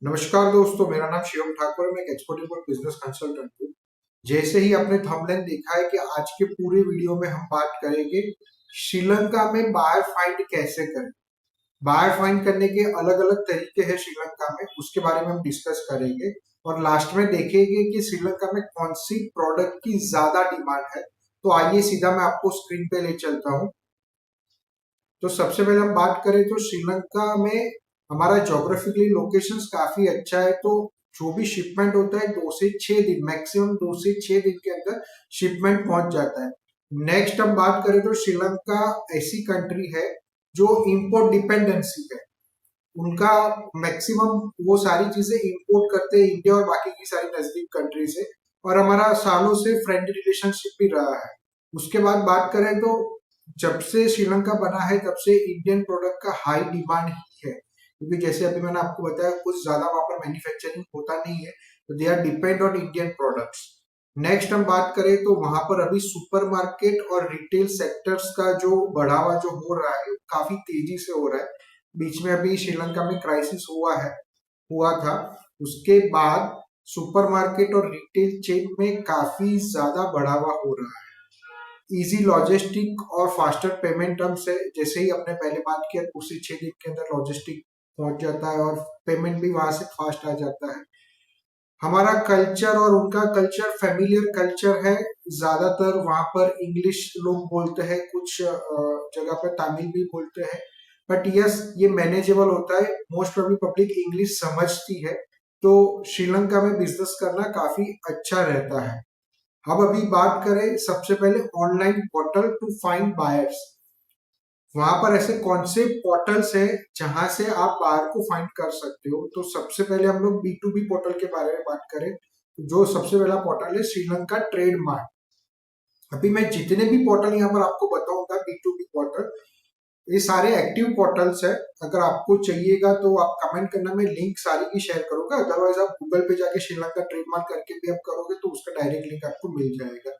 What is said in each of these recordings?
नमस्कार दोस्तों, मेरा नाम शिवम ठाकुर है। मैं एक एक्सपोर्ट इंपोर्ट बिजनेस कंसल्टेंट हूँ। जैसे ही आपने थंबनेल देखा है कि आज के पूरे वीडियो में हम बात करेंगे श्रीलंका में बायर फाइंड कैसे करें। बायर फाइंड करने के अलग अलग तरीके हैं श्रीलंका में, उसके बारे में हम डिस्कस करेंगे। और लास्ट में देखेंगे कि श्रीलंका में कौन सी प्रोडक्ट की ज्यादा डिमांड है। तो आइए सीधा मैं आपको स्क्रीन पे ले चलता हूँ। तो सबसे पहले हम बात करें तो श्रीलंका में हमारा ज्योग्राफिकली लोकेशंस काफी अच्छा है। तो जो भी शिपमेंट होता है 2 से 6 दिन, मैक्सिमम 2 से 6 दिन के अंदर शिपमेंट पहुंच जाता है। नेक्स्ट हम बात करें तो श्रीलंका ऐसी कंट्री है जो इंपोर्ट डिपेंडेंसी है उनका। मैक्सिमम वो सारी चीजें इंपोर्ट करते हैं इंडिया और बाकी की सारी नजदीक कंट्री से। और हमारा सालों से फ्रेंडली रिलेशनशिप भी रहा है। उसके बाद बात करें तो जब से श्रीलंका बना है तब से इंडियन प्रोडक्ट का हाई डिमांड ही है, क्योंकि जैसे अभी मैंने आपको बताया कुछ ज्यादा वहां पर मैन्युफैक्चरिंग होता नहीं है, तो they are depend on Indian products. Next हम बात करें तो वहां पर अभी सुपरमार्केट और रिटेल सेक्टर्स का जो बढ़ावा जो हो रहा है काफी तेजी से हो रहा है। बीच में अभी श्रीलंका में क्राइसिस हुआ था। उसके बाद सुपरमार्केट और रिटेल चेन में काफी ज्यादा बढ़ावा हो रहा है। इजी लॉजिस्टिक और फास्टर पेमेंट टर्म्स है। जैसे ही अपने पहले बात किया 2 से 6 दिन के अंदर लॉजिस्टिक पहुंच जाता है और पेमेंट भी वहां से फास्ट आ जाता है। हमारा कल्चर और उनका कल्चर फैमिलियर कल्चर है। ज्यादातर वहां पर इंग्लिश लोग बोलते हैं, कुछ जगह पर तमिल भी बोलते हैं। बट यस, ये मैनेजेबल होता है। मोस्ट प्रॉब्ली पब्लिक इंग्लिश समझती है, तो श्रीलंका में बिजनेस करना काफी अच्छा रहता है। अब अभी बात करें सबसे पहले online portal to find buyers. वहां पर ऐसे कौन से पोर्टल्स हैं जहां से आप बायर को फाइंड कर सकते हो। तो सबसे पहले हम लोग B2B पोर्टल के बारे में बात करें तो जो सबसे पहला पोर्टल है श्रीलंका ट्रेड मार्ट। अभी मैं जितने भी पोर्टल यहाँ पर आपको बताऊंगा B2B पोर्टल, ये सारे एक्टिव पोर्टल्स है। अगर आपको चाहिएगा तो आप कमेंट करना, मैं लिंक सारी की शेयर करूंगा। अदरवाइज आप गूगल पे जाके श्रीलंका ट्रेड मार्ट करके भी आप करोगे तो उसका डायरेक्ट लिंक आपको मिल जाएगा।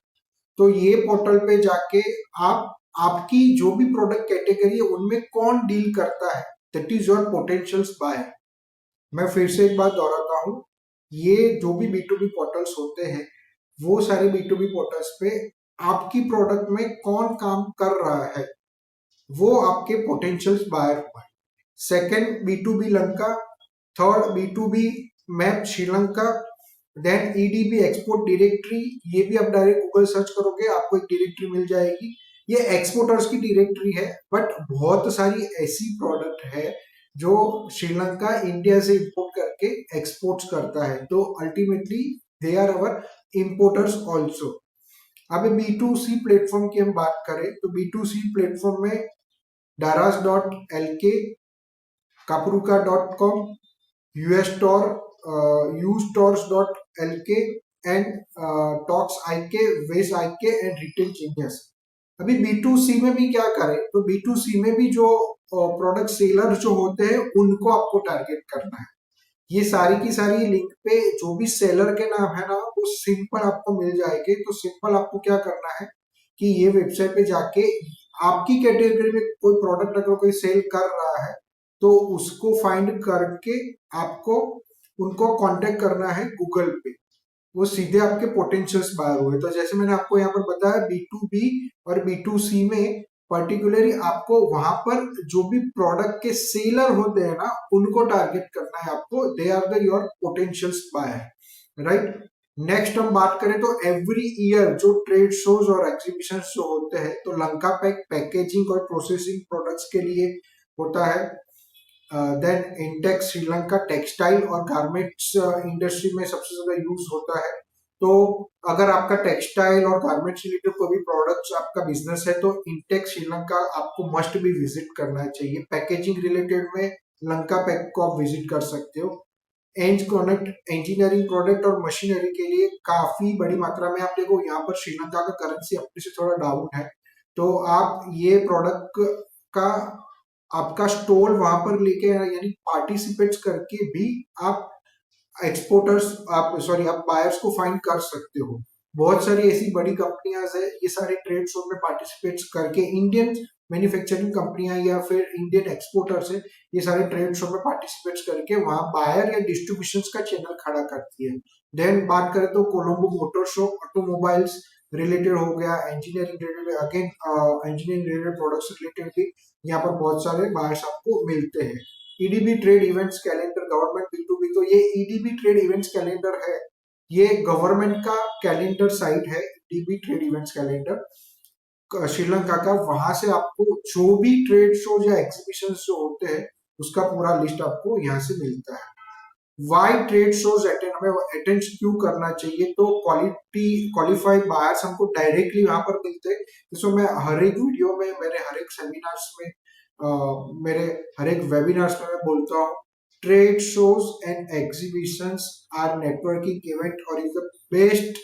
तो ये पोर्टल पे जाके आप आपकी जो भी प्रोडक्ट कैटेगरी है उनमें कौन डील करता है, that is your potential buyer. मैं फिर से एक बात दोहराता हूँ, ये जो भी B2B पोर्टल्स होते हैं वो सारे B2B पोर्टल्स पे आपकी प्रोडक्ट में कौन काम कर रहा है वो आपके पोटेंशियल बायर हुआ है। Second B2B Lanka, third B2B map Sri Lanka, then EDB export directory. ये भी आप डायरेक्ट गूगल सर्च करोगे आपको एक डायरेक्टरी मिल जाएगी। ये एक्सपोर्टर्स की डायरेक्टरी है, बट बहुत सारी ऐसी प्रोडक्ट है जो श्रीलंका इंडिया से इंपोर्ट करके एक्सपोर्ट्स करता है, तो ultimately they are our importers also. अब B2C प्लेटफॉर्म की हम बात करें तो B2C प्लेटफॉर्म में daras.lk, kapruka.com, ustore, ustores.lk and टॉक्स आईके, वेज आईके एंड रिटेल जीनियस। अभी B2C में भी क्या करें तो B2C में भी जो प्रोडक्ट सेलर जो होते हैं उनको आपको टारगेट करना है। ये सारी की सारी लिंक पे जो भी सेलर के नाम है ना वो सिंपल आपको मिल जाएंगे। तो सिंपल आपको क्या करना है कि ये वेबसाइट पे जाके आपकी कैटेगरी में कोई प्रोडक्ट अगर कोई सेल कर रहा है तो उसको फाइंड करके आपको उनको कांटेक्ट करना है गूगल पे। वो सीधे आपके पोटेंशियल्स बाहर हुए। तो जैसे मैंने आपको यहाँ पर बताया B2B और B2C में पर्टिकुलरली आपको वहां पर जो भी प्रोडक्ट के सेलर होते हैं ना उनको टारगेट करना है आपको। They are the your potentials buyer, right. Next हम बात करें तो एवरी ईयर जो ट्रेड शोज और एग्जीबिशन जो होते हैं तो लंका पैक पैकेजिंग और प्रोसेसिंग प्रोडक्ट्स के लिए होता है। देन इंटेक्स श्रीलंका टेक्सटाइल और गारमेंट्स इंडस्ट्री में सबसे ज्यादा यूज होता है। तो अगर आपका टेक्सटाइल और गारमेंट्स रिलेटेड कोई भी प्रोडक्ट्स आपका बिजनेस है तो इंटेक्स श्रीलंका आपको मस्ट भी विजिट करना चाहिए। पैकेजिंग रिलेटेड में लंका पैक को आप विजिट कर सकते हो। एंड कनेक्ट इंजीनियरिंग प्रोडक्ट और मशीनरी के लिए काफी बड़ी मात्रा में आप देखो यहाँ पर श्रीलंका का करेंसी अपने से थोड़ा डाउन है, तो आप ये प्रोडक्ट का आपका स्टॉल वहां पर लेके यानी पार्टिसिपेट्स करके भी आप एक्सपोर्टर्स आप सॉरी आप बायर्स को फाइंड कर सकते हो। बहुत सारी ऐसी बड़ी कंपनियां है ये सारे ट्रेड शो में पार्टिसिपेट्स करके इंडियन मैन्युफैक्चरिंग कंपनियां या फिर इंडियन एक्सपोर्टर्स है, ये सारे ट्रेड शो में पार्टिसिपेट करके वहां बायर या डिस्ट्रीब्यूशन का चैनल खड़ा करती है। देन बात करें तो Colombo motor show automobiles related हो गया, engineering related, again engineering related products related भी यहाँ पर बहुत सारे बायर्स आपको मिलते हैं। EDB trade events calendar government B2B, तो ये ईडीबी ट्रेड इवेंट्स कैलेंडर है, ये गवर्नमेंट का कैलेंडर साइट है, EDB trade events calendar Sri Lanka का। वहां से आपको जो भी ट्रेड शो या एग्जीबिशन जो होते हैं उसका पूरा लिस्ट आपको यहाँ से मिलता है। वाई ट्रेड शोज अटेंड, हमें अटेंड क्यों करना चाहिए, तो क्वालिफाइड बायर्स हमको डायरेक्टली वहां पर मिलते हैं। जिसमें मैं हर एक वीडियो में, मेरे हर एक सेमिनार्स में, मेरे हर एक वेबिनार्स में मैं बोलता हूँ, trade shows and exhibitions are networking event और is the best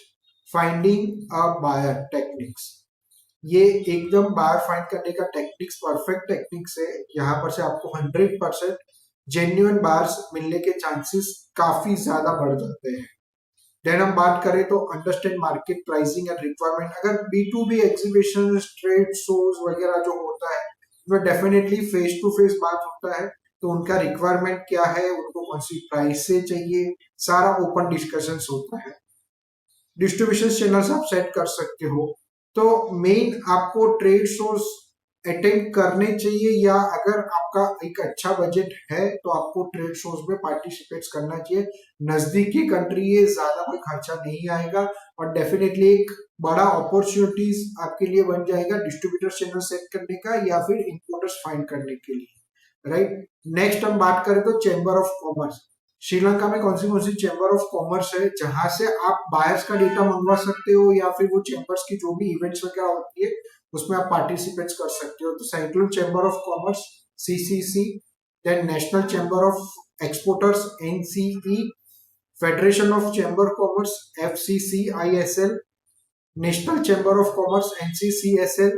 finding a buyer techniques. ये एकदम बायर फाइंड करने का टेक्निक्स, परफेक्ट टेक्निक्स है। यहाँ पर से आपको 100% जेन्युइन बायर्स मिलने के चांसेस काफी ज्यादा बढ़ जाते हैं। देन हम बात करें तो understand market pricing and requirement. अगर B2B एग्जीबिशन, ट्रेड शोज वगैरह जो होता है उसमें डेफिनेटली फेस टू फेस बात होता है, तो उनका रिक्वायरमेंट क्या है, उनको कौन सी प्राइस से चाहिए, सारा ओपन डिस्कशन होता है। डिस्ट्रीब्यूशन चैनल्स आप सेट कर सकते हो। तो मेन आपको ट्रेड शोज अटेंड करने चाहिए, या अगर आपका एक अच्छा बजट है तो आपको ट्रेड शोज में पार्टिसिपेट करना चाहिए। नजदीकी कंट्री है, ज्यादा कोई खर्चा नहीं आएगा और डेफिनेटली एक बड़ा अपॉर्चुनिटीज आपके लिए बन जाएगा डिस्ट्रीब्यूटर चैनल सेट करने का या फिर इंपोर्टर्स फाइंड करने के लिए, राइट। नेक्स्ट हम बात करें तो चैम्बर ऑफ कॉमर्स। श्रीलंका में कौन सी चैम्बर ऑफ कॉमर्स है जहां से आप बायर्स का डेटा मंगवा सकते हो, या फिर वो चैम्बर्स की जो भी इवेंट्स वगैरह होती है उसमें आप पार्टिसिपेट कर सकते हो। तो central chamber of commerce CCC, then national chamber of exporters NCE, federation of chamber commerce FCCISL, national chamber of commerce NCCSL,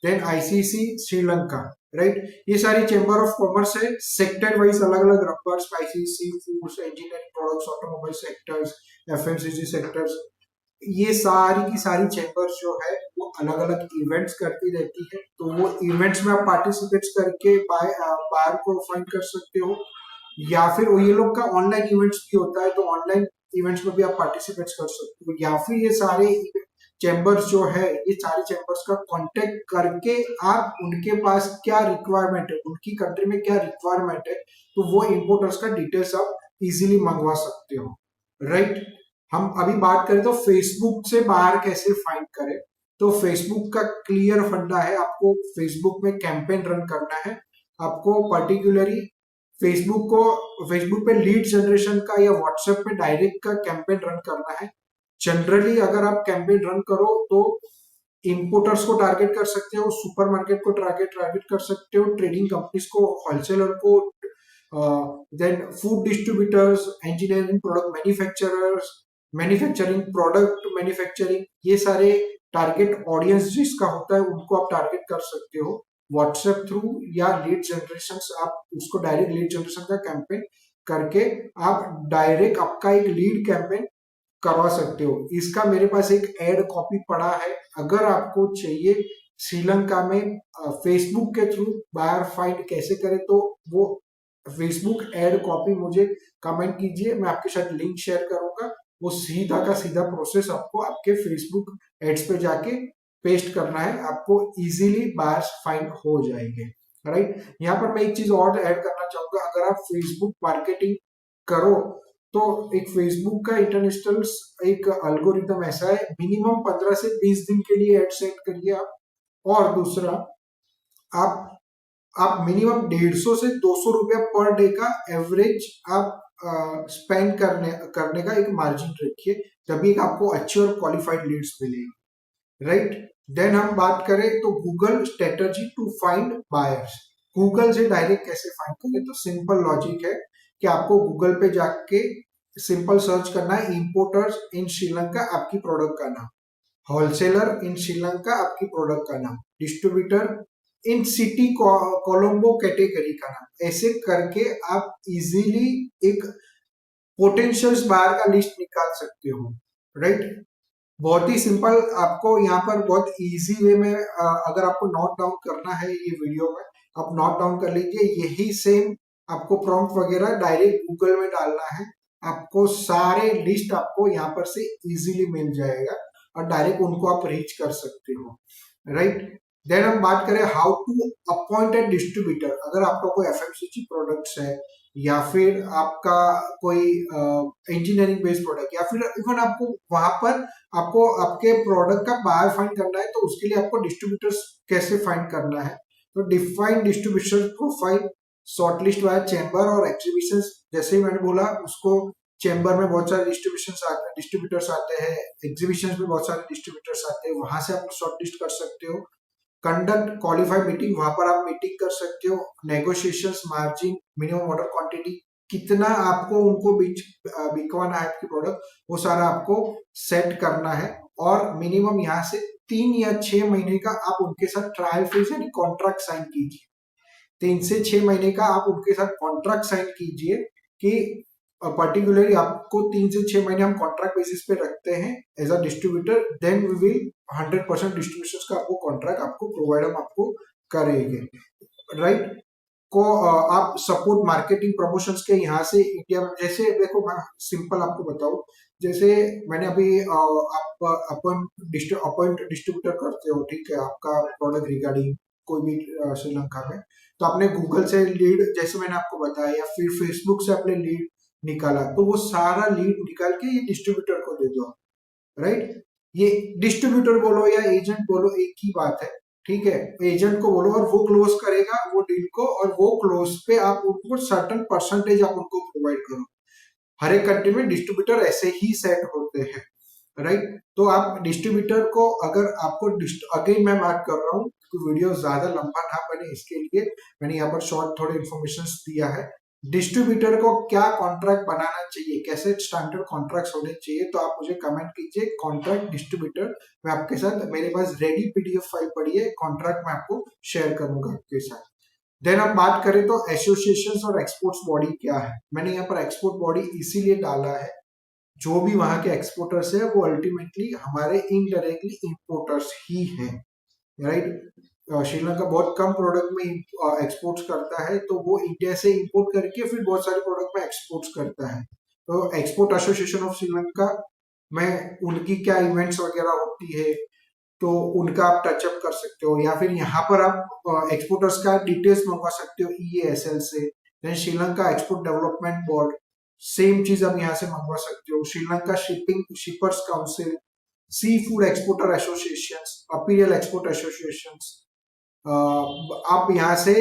then ICC Sri Lanka, right. ये सारी चैम्बर ऑफ कॉमर्स है, सेक्टर वाइज अलग अलग, rubber, spices, sea foods, engineering products, automobile sectors, FMCG sectors, ये सारी की सारी chambers जो है वो अलग अलग इवेंट्स करती रहती है। तो वो इवेंट्स में आप पार्टिसिपेट करके बायर को फाइंड कर सकते हो, या फिर वो ये लोग का ऑनलाइन इवेंट्स भी होता है, तो ऑनलाइन इवेंट्स में भी आप पार्टिसिपेट कर सकते हो, या फिर ये सारे चैम्बर्स जो है, ये सारे चैम्बर्स का कांटेक्ट करके आप उनके पास क्या रिक्वायरमेंट है, उनकी कंट्री में क्या रिक्वायरमेंट है, तो वो इंपोर्टर्स का डिटेल्स आप इजीली मंगवा सकते हो, राइट। हम अभी बात करें तो फेसबुक से बाहर कैसे फाइंड करें, तो फेसबुक का क्लियर फंडा है, आपको फेसबुक में कैंपेन रन करना है। आपको पर्टिकुलरली फेसबुक पे लीड जनरेशन का या व्हाट्सएप पे डायरेक्ट का कैंपेन रन करना है। जनरली अगर आप कैंपेन रन करो तो इंपोर्टर्स को टारगेट कर सकते हो, सुपरमार्केट को टारगेट कर सकते हो, ट्रेडिंग कंपनीज को, होलसेलर को, then food distributors, engineering product manufacturers, manufacturing, product manufacturing, ये सारे टारगेट ऑडियंस जिसका होता है उनको आप टारगेट कर सकते हो व्हाट्सएप थ्रू, या लीड जनरेशन, आप उसको डायरेक्ट लीड जनरेशन का कैंपेन करके आप डायरेक्ट आपका एक लीड कैंपेन करवा सकते हो। इसका मेरे पास एक एड कॉपी पड़ा है, अगर आपको चाहिए श्रीलंका में फेसबुक के थ्रू बायर फाइंड कैसे करें, तो वो फेसबुक एड कॉपी मुझे कमेंट कीजिए, मैं आपके साथ लिंक शेयर करूंगा। वो सीधा का सीधा प्रोसेस आपको आपके फेसबुक एड्स पे जाके पेस्ट करना है, आपको इजीली बायर्स फाइंड हो जाएंगे, राइट। यहाँ पर मैं एक चीज और ऐड करना चाहूंगा, अगर आप फेसबुक मार्केटिंग करो तो एक फेसबुक का इंटरनेशनल एक अल्गोरिथम ऐसा है, मिनिमम 15 से 20 दिन के लिए एड सेट करिए आप। और दूसरा, आप मिनिमम 150 से 200 रुपया पर डे का एवरेज आप स्पेंड करने का एक मार्जिन रखिए, तभी आपको अच्छी और क्वालिफाइड लीड्स मिलेगी, राइट। देन हम बात करें तो Google strategy to find buyers. Google से डायरेक्ट कैसे फाइंड करें, तो सिंपल लॉजिक है कि आपको गूगल पे जाके सिंपल सर्च करना है, इंपोर्टर्स इन श्रीलंका आपकी प्रोडक्ट का नाम, होलसेलर इन श्रीलंका आपकी प्रोडक्ट का नाम, डिस्ट्रीब्यूटर इन सिटी कोलंबो कैटेगरी का नाम, ऐसे करके आप इजीली एक पोटेंशियल बायर का लिस्ट निकाल सकते हो, राइट। बहुत ही सिंपल, आपको यहाँ पर बहुत इजी वे में अगर आपको नोट डाउन करना है ये वीडियो में, आप नोट डाउन कर लीजिए। यही सेम आपको प्रॉम्प्ट वगैरह डायरेक्ट गूगल में डालना है, आपको सारे लिस्ट आपको यहाँ पर से इजीली मिल जाएगा और डायरेक्ट उनको आप रीच कर सकते हो, राइट। देन हम बात करें how to appoint a distributor. अगर आपका कोई एफएमसीजी प्रोडक्ट्स है या फिर आपका कोई इंजीनियरिंग बेस्ड प्रोडक्ट या फिर इवन आपको वहां पर आपको आपके प्रोडक्ट का बायर फाइंड करना है, तो उसके लिए आपको डिस्ट्रीब्यूटर्स कैसे फाइंड करना है। तो define distribution profile, shortlist via chamber और एग्जीबिशन। जैसे ही मैंने बोला उसको, चैम्बर में बहुत सारे डिस्ट्रीब्यूटर्स आते हैं, एग्जीबिशन में बहुत सारे डिस्ट्रीब्यूटर्स आते हैं, वहां से आप शॉर्टलिस्ट कर सकते हो। कंडक्ट क्वालिफाई मीटिंग, वहां पर आप मीटिंग कर सकते हो। Negotiations, margin, minimum order quantity, कितना आपको उनको बिकवाना है आपकी प्रोडक्ट, वो सारा आपको सेट करना है। और मिनिमम यहाँ से 3 या 6 महीने का आप उनके साथ ट्रायल फेज यानी कॉन्ट्रैक्ट साइन कीजिए। 3 से 6 महीने का आप उनके साथ कॉन्ट्रैक्ट साइन कीजिए कि पर्टिकुलरली आपको 3 से 6 महीने हम कॉन्ट्रैक्ट बेसिस पे रखते हैं as a distributor, then we will 100% distribution का आपको कॉन्ट्रैक्ट आपको प्रोवाइड हम आपको करेंगे, राइट। को आप सपोर्ट मार्केटिंग प्रमोशंस के यहाँ से इंडिया में, जैसे देखो मैं सिंपल आपको बताऊं, जैसे मैंने अभी आप अपॉइंट डिस्ट्रीब्यूटर करते हो, ठीक है, आपका प्रोडक्ट रिगार्डिंग कोई भी श्रीलंका में, तो आपने गूगल से लीड जैसे मैंने आपको बताया या फिर फेसबुक से आपने लीड निकाला, तो वो सारा लीड निकाल के ये डिस्ट्रीब्यूटर को दे दो, राइट। ये डिस्ट्रीब्यूटर बोलो या एजेंट बोलो एक ही बात है, ठीक है। एजेंट को बोलो और वो क्लोज करेगा वो डील को, और वो क्लोज पे आप उनको सर्टन परसेंटेज आप उनको प्रोवाइड करो। हर एक कंट्री में डिस्ट्रीब्यूटर ऐसे ही सेट होते हैं, राइट। तो आप डिस्ट्रीब्यूटर को, अगर आपको अगेन मैं बात कर रहा हूँ तो वीडियो ज्यादा लंबा ना बने इसके लिए मैंने यहाँ पर शॉर्ट थोड़े इन्फॉर्मेशन दिया है। डिस्ट्रीब्यूटर को क्या कॉन्ट्रैक्ट बनाना चाहिए, कैसे स्टैंडर्ड कॉन्ट्रैक्ट होने चाहिए, तो आप मुझे कमेंट कीजिए कॉन्ट्रैक्ट डिस्ट्रीब्यूटर। मैं आपके साथ, मेरे पास रेडी पीडीएफ फाइल पड़ी है, कॉन्ट्रैक्ट मैं आपको शेयर करूंगा आपके साथ। देन हम बात करें तो एसोसिएशन और एक्सपोर्ट्स बॉडी क्या है। मैंने यहाँ पर एक्सपोर्ट बॉडी इसीलिए डाला है, जो भी वहां के एक्सपोर्टर्स है वो अल्टीमेटली हमारे इनडायरेक्टली इंपोर्टर्स ही हैं, राइट। श्रीलंका बहुत कम प्रोडक्ट में एक्सपोर्ट्स करता है, तो वो इंडिया से इंपोर्ट करके फिर बहुत सारे प्रोडक्ट में एक्सपोर्ट्स करता है। तो एक्सपोर्ट एसोसिएशन ऑफ श्रीलंका में उनकी क्या इवेंट्स वगैरह होती है, तो उनका आप टचअप कर सकते हो, या फिर यहाँ पर आप एक्सपोर्टर्स का डिटेल्स मंगवा सकते हो EASL से। Then Sri Lanka export development board, same चीज आप यहाँ से मंगवा सकते हो। Sri Lanka shipping shippers council, sea food exporter association, apparel export association, आप यहाँ से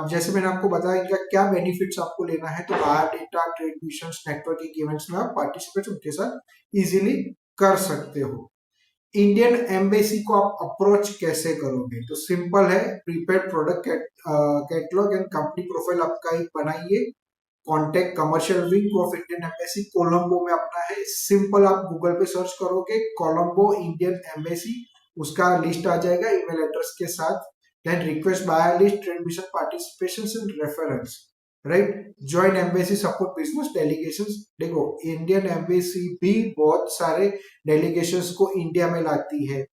जैसे मैंने आपको बताया इनका क्या बेनिफिट्स आपको लेना है, तो बाहर data trade missions networking events में आप पार्टिसिपेट उनके साथ इजीली कर सकते हो। इंडियन एम्बेसी को आप अप्रोच कैसे करोगे, तो सिंपल है, prepaid product catalog and company profile आपका एक बनाइए। Contact commercial wing of Indian embassy, Colombo में अपना है। सिंपल आप गूगल पे सर्च करोगे कोलंबो इंडियन एम्बेसी, उसका लिस्ट आ जाएगा ईमेल एड्रेस के साथ। Then request buy list, admission, participation and reference, right. Join embassy support business delegations. देखो इंडियन एम्बेसी भी बहुत सारे डेलीगेशंस को इंडिया में लाती है,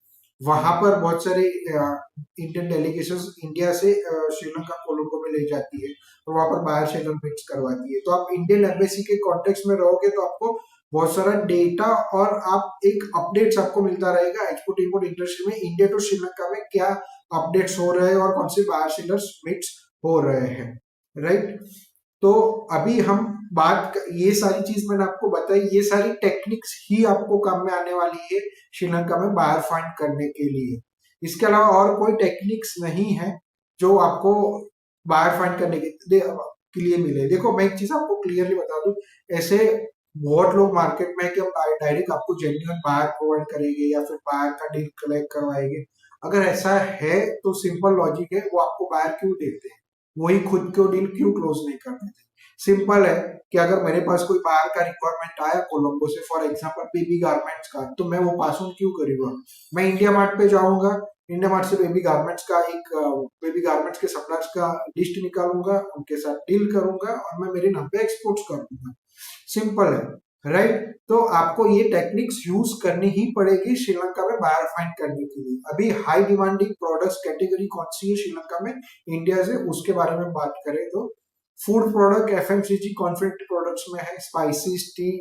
वहां पर बहुत सारे इंडियन डेलीगेशंस इंडिया से श्रीलंका कोलंबो में ले जाती है और वहां पर बाहर से मीट्स करवाती है। तो आप इंडियन एम्बेसी के कॉन्टेक्स्ट में रहोगे तो आपको बहुत सारा डेटा और आप एक अपडेट्स आपको मिलता रहेगा एक्सपोर्ट इंपोर्ट इंडस्ट्री में, इंडिया टू श्रीलंका में क्या अपडेट्स हो रहे हैं और कौन से बाहर सेलर्स मीट्स हो रहे हैं, राइट। तो अभी हम ये सारी चीज मैंने आपको बताई, ये सारी टेक्निक्स ही आपको काम में आने वाली है श्रीलंका में बायर फाइंड करने के लिए। इसके अलावा और कोई टेक्निक्स नहीं है जो आपको बायर फाइंड करने के लिए मिले। देखो मैं एक चीज आपको क्लियरली बता दूं, ऐसे बहुत लोग मार्केट में है कि हम डायरेक्ट आपको जेन्युइन बायर प्रोवाइड करेंगे या फिर बायर का डील कलेक्ट करवाएंगे। अगर ऐसा है तो सिंपल लॉजिक है, वो आपको बायर क्यों देते हैं, वही खुद को डील क्यों क्लोज नहीं कर देते। सिंपल है कि अगर मेरे पास कोई बाहर का रिक्वायरमेंट आया कोलंबो से, फॉर एग्जांपल बेबी गारमेंट्स का, तो मैं वो पास ऑन क्यों करूंगा, मैं इंडिया मार्ट पे जाऊंगा, इंडिया मार्ट से बेबी गारमेंट्स का एक बेबी गारमेंट्स के सप्लायर्स का लिस्ट निकालूंगा, उनके साथ डील करूंगा और मैं मेरे नाम पे एक्सपोर्ट कर दूंगा। सिंपल है। राइट। तो आपको ये टेक्निक्स यूज करनी ही पड़ेगी श्रीलंका में बायर फाइंड करने के लिए। अभी हाई डिमांडिंग प्रोडक्ट्स कैटेगरी कौन सी है श्रीलंका में इंडिया से, उसके बारे में बात करें तो food product, FMCG, confectionery products में है, spices, T,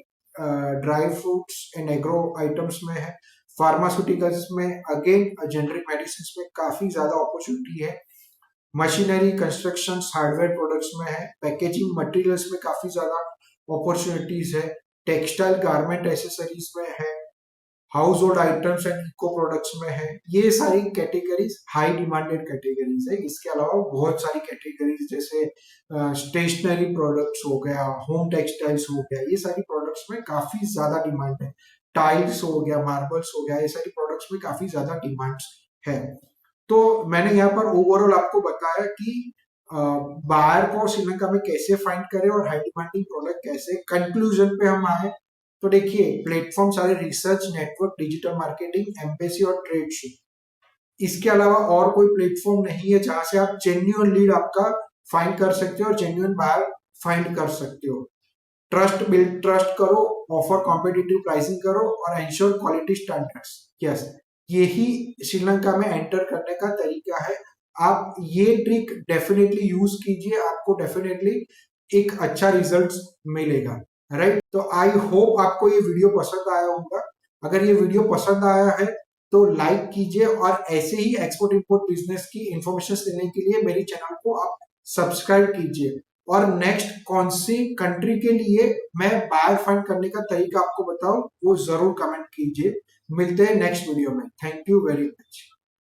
dry fruits and agro items में है, फार्मास्यूटिकल्स में, अगेन जेनरिक मेडिसिन में काफी ज्यादा अपॉर्चुनिटी है, मशीनरी, कंस्ट्रक्शन, हार्डवेयर प्रोडक्ट्स में है, पैकेजिंग मटेरियल्स में काफी ज्यादा अपॉर्चुनिटीज है, टेक्सटाइल गारमेंट एसेसरीज में है, household items and eco products में है। ये सारी कैटेगरीज हाई डिमांडेड कैटेगरीज है। इसके अलावा बहुत सारी कैटेगरीज जैसे स्टेशनरी प्रोडक्ट्स हो गया, होम टेक्सटाइल्स हो गया, ये सारी प्रोडक्ट्स में काफी ज्यादा डिमांड है। टाइल्स हो गया, मार्बल्स हो गया, ये सारी प्रोडक्ट्स में काफी ज्यादा डिमांड है। तो मैंने यहाँ पर ओवरऑल आपको बताया कि बायर को श्रीलंका में कैसे फाइंड करें और हाई डिमांडिंग प्रोडक्ट कैसे। कंक्लूजन पे हम आए तो देखिए, प्लेटफॉर्म सारे research, network, digital marketing, embassy और ट्रेड शो। इसके अलावा और कोई प्लेटफॉर्म नहीं है जहां से आप जेन्युइन लीड आपका फाइंड कर सकते हो और जेन्युइन बायर फाइंड कर सकते हो। ट्रस्ट बिल्ड, ट्रस्ट करो, ऑफर कॉम्पिटिटिव प्राइसिंग करो और एंश्योर क्वालिटी स्टैंडर्ड्स। यस, यही श्रीलंका में एंटर करने का तरीका है। आप ये ट्रिक डेफिनेटली यूज कीजिए, आपको डेफिनेटली एक अच्छा रिजल्ट मिलेगा। राइट। तो आई होप आपको ये वीडियो पसंद आया होगा। अगर ये वीडियो पसंद आया है तो लाइक कीजिए और ऐसे ही एक्सपोर्ट इंपोर्ट बिजनेस की इंफॉर्मेशन लेने के लिए मेरे चैनल को आप सब्सक्राइब कीजिए। और नेक्स्ट कौन सी कंट्री के लिए मैं बायर फाइंड करने का तरीका आपको बताऊं, वो जरूर कमेंट कीजिए। मिलते हैं नेक्स्ट वीडियो में। Thank you very much.